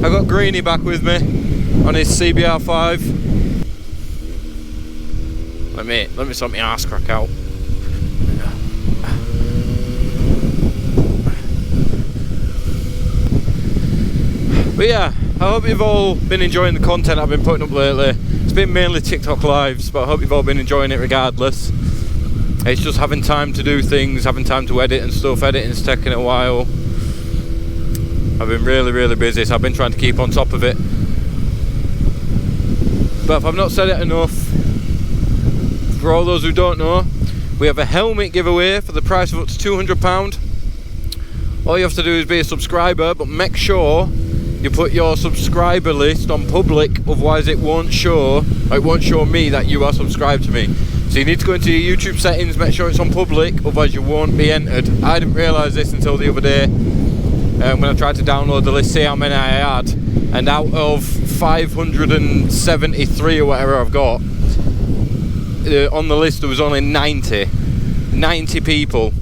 I got Greenie back with me on his CBR5. Let me sort my arse crack out. But yeah, I hope you've all been enjoying the content I've been putting up lately. It's been mainly TikTok lives, but I hope you've all been enjoying it regardless. It's just having time to do things, having time to edit and stuff. Editing's taking a while. I've been really busy, so I've been trying to keep on top of it. But if I've not said it enough, for all those who don't know, we have a helmet giveaway for the price of up to £200. All you have to do is be a subscriber, but make sure you put your subscriber list on public, otherwise it won't show me that you are subscribed to me. So you need to go into your YouTube settings, make sure it's on public, otherwise you won't be entered. I didn't realise this until the other day when I tried to download the list, see how many I had, and out of 573 or whatever I've got, on the list there was only 90 people.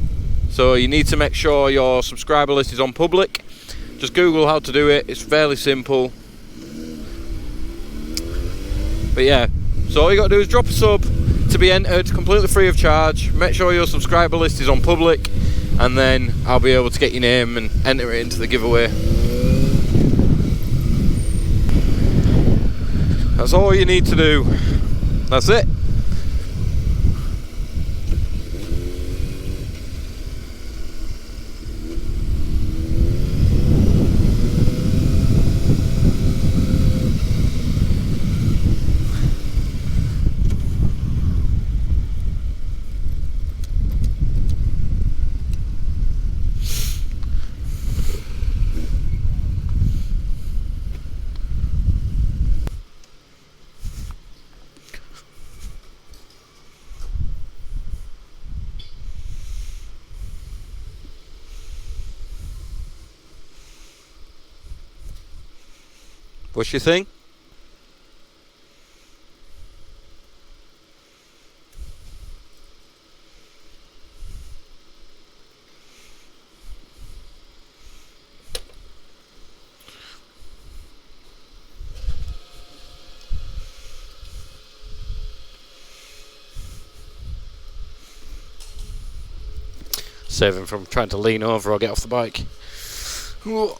So you need to make sure your subscriber list is on public. Just Google how to do it, it's fairly simple. But yeah, so all you got to do is drop a sub to be entered, completely free of charge. Make sure your subscriber list is on public, and then I'll be able to get your name and enter it into the giveaway. That's all you need to do. That's it. What's your thing? Save him from trying to lean over or get off the bike. Whoa.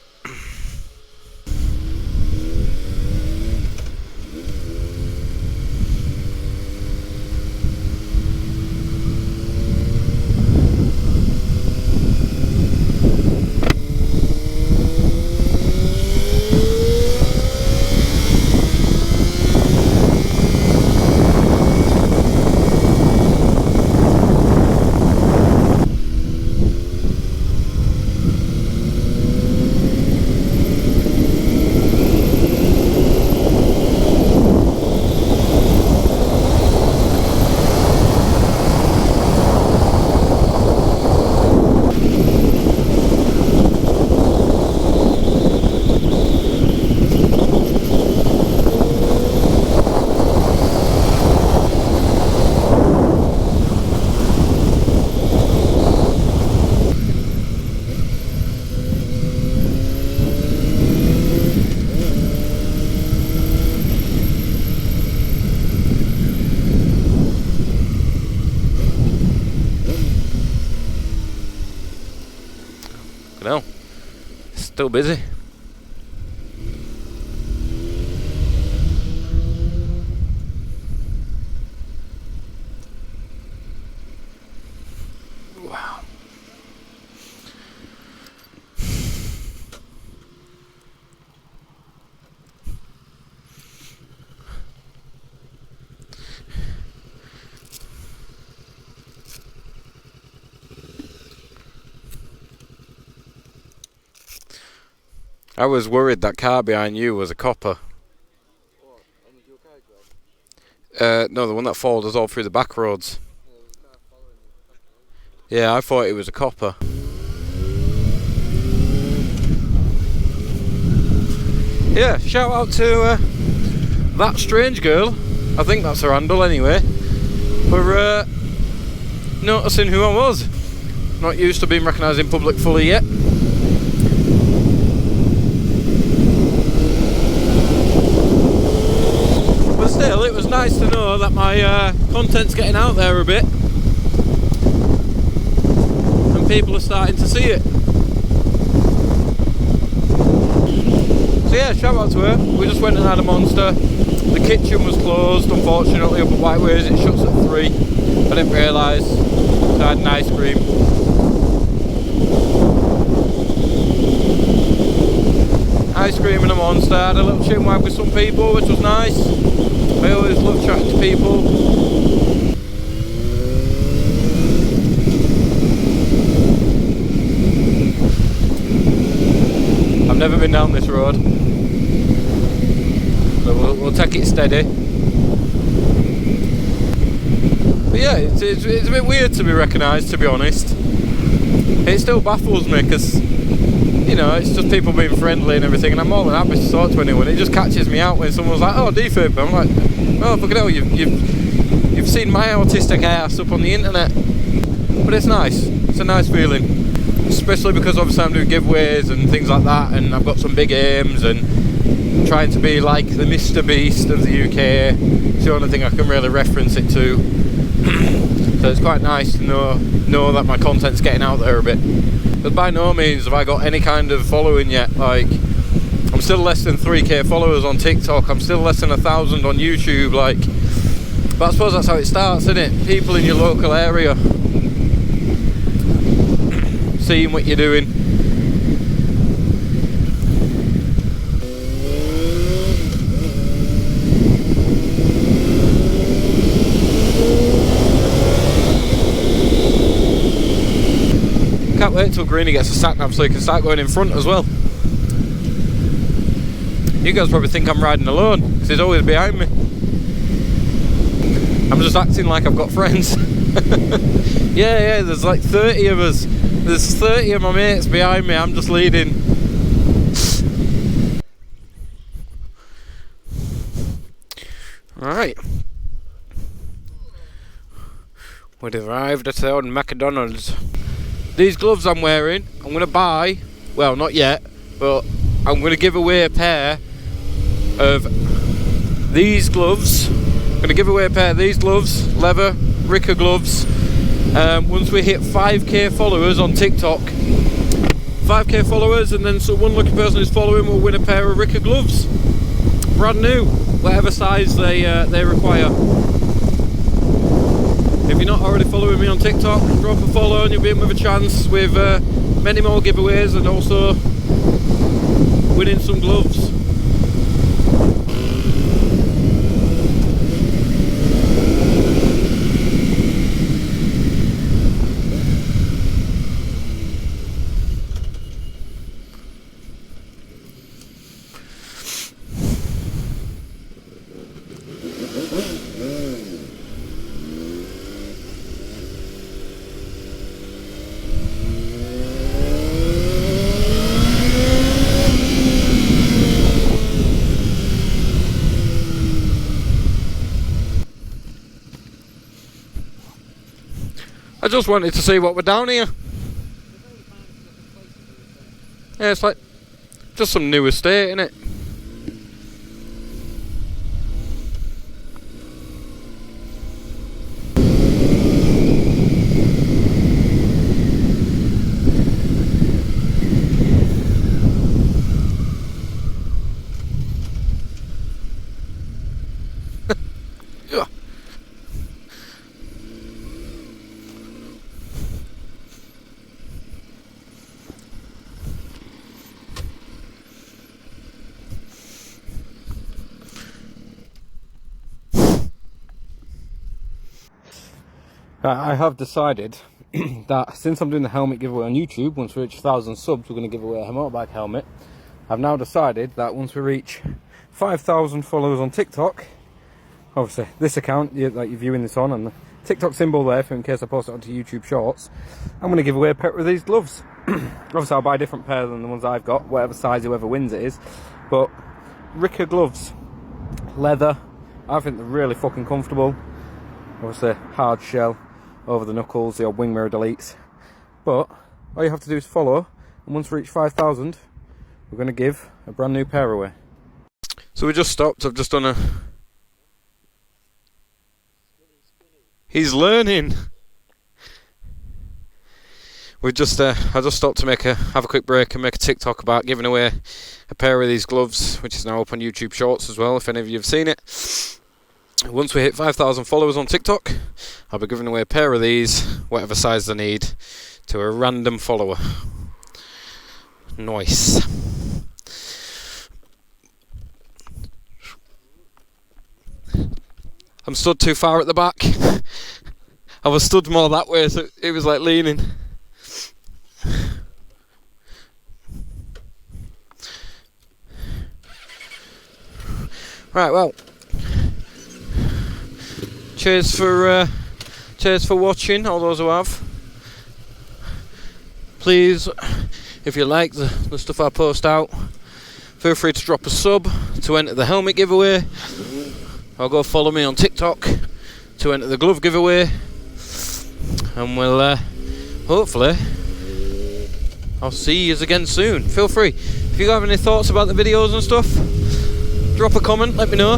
No, still busy. Wow. I was worried that car behind you was a copper. What? And was your car No, the one that followed us all through the back roads. Yeah, I thought it was a copper. Yeah, shout out to that strange girl. I think that's her handle anyway. For noticing who I was. Not used to being recognised in public fully yet. know that my content's getting out there a bit, and people are starting to see it. So yeah, shout out to her. We just went and had a monster. The kitchen was closed, unfortunately, up at WhiteWays. It shuts at 3. I didn't realise. So I had an ice cream. Ice cream and a monster. I had a little chin wag with some people, which was nice. I always love chatting to people. I've never been down this road, so we'll take it steady. But yeah, it's a bit weird to be recognised, to be honest. It still baffles me because, you know, it's just people being friendly and everything, and I'm more than happy to talk to anyone. It just catches me out when someone's like, "Oh, defib." I'm like, "Oh, fucking hell, you've seen my autistic ass up on the internet." But it's nice. It's a nice feeling. Especially because obviously I'm doing giveaways and things like that, and I've got some big aims and trying to be like the Mr. Beast of the UK. It's the only thing I can really reference it to. So it's quite nice to know that my content's getting out there a bit. But by no means have I got any kind of following yet. Like, I'm still less than 3k followers on TikTok. I'm still less than 1,000 on YouTube. Like, but I suppose that's how it starts, isn't it? People in your local area seeing what you're doing. Can't wait till Greenie gets a sat nav so he can start going in front as well. You guys probably think I'm riding alone because he's always behind me. I'm just acting like I've got friends. Yeah, there's like 30 of us. There's 30 of my mates behind me, I'm just leading. Alright. We've arrived at our McDonald's. These gloves I'm wearing, I'm going to buy, well not yet, but I'm going to give away a pair of these gloves. I'm going to give away a pair of these gloves, leather, Ricca gloves. Once we hit 5k followers on TikTok, 5k followers, and then so one lucky person who's following will win a pair of Ricca gloves, brand new, whatever size they require. If you're not already following me on TikTok, drop a follow and you'll be in with a chance with many more giveaways and also winning some gloves. I just wanted to see what we're down here. Yeah, it's like just some new estate, innit? I have decided that since I'm doing the helmet giveaway on YouTube, once we reach 1,000 subs, we're going to give away a motorbike helmet. I've now decided that once we reach 5,000 followers on TikTok, obviously this account that you're viewing this on, and the TikTok symbol there for in case I post it onto YouTube Shorts, I'm going to give away a pair of these gloves. Obviously I'll buy a different pair than the ones I've got, whatever size whoever wins it is, but Ricca gloves, leather, I think they're really fucking comfortable. Obviously hard shell over the knuckles, the old wing mirror deletes, but all you have to do is follow, and once we reach 5,000 we're going to give a brand new pair away. So we just stopped. I've just done He's learning. We just I just stopped to have a quick break and make a TikTok about giving away a pair of these gloves, which is now up on YouTube Shorts as well, if any of you have seen it. Once we hit 5,000 followers on TikTok, I'll be giving away a pair of these, whatever size they need, to a random follower. Nice. I'm stood too far at the back. I was stood more that way, so it was like leaning. Right, well, cheers for watching, all those who have. Please, if you like the stuff I post out, feel free to drop a sub to enter the helmet giveaway, or go follow me on TikTok to enter the glove giveaway, and we'll hopefully I'll see you again soon. Feel free, if you have any thoughts about the videos and stuff, drop a comment, let me know.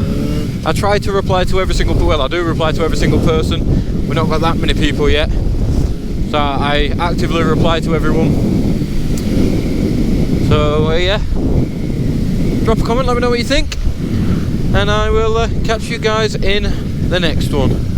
I try to reply to every single, well, I do reply to every single person. We've not got that many people yet, so I actively reply to everyone. So yeah, drop a comment, let me know what you think, and I will catch you guys in the next one.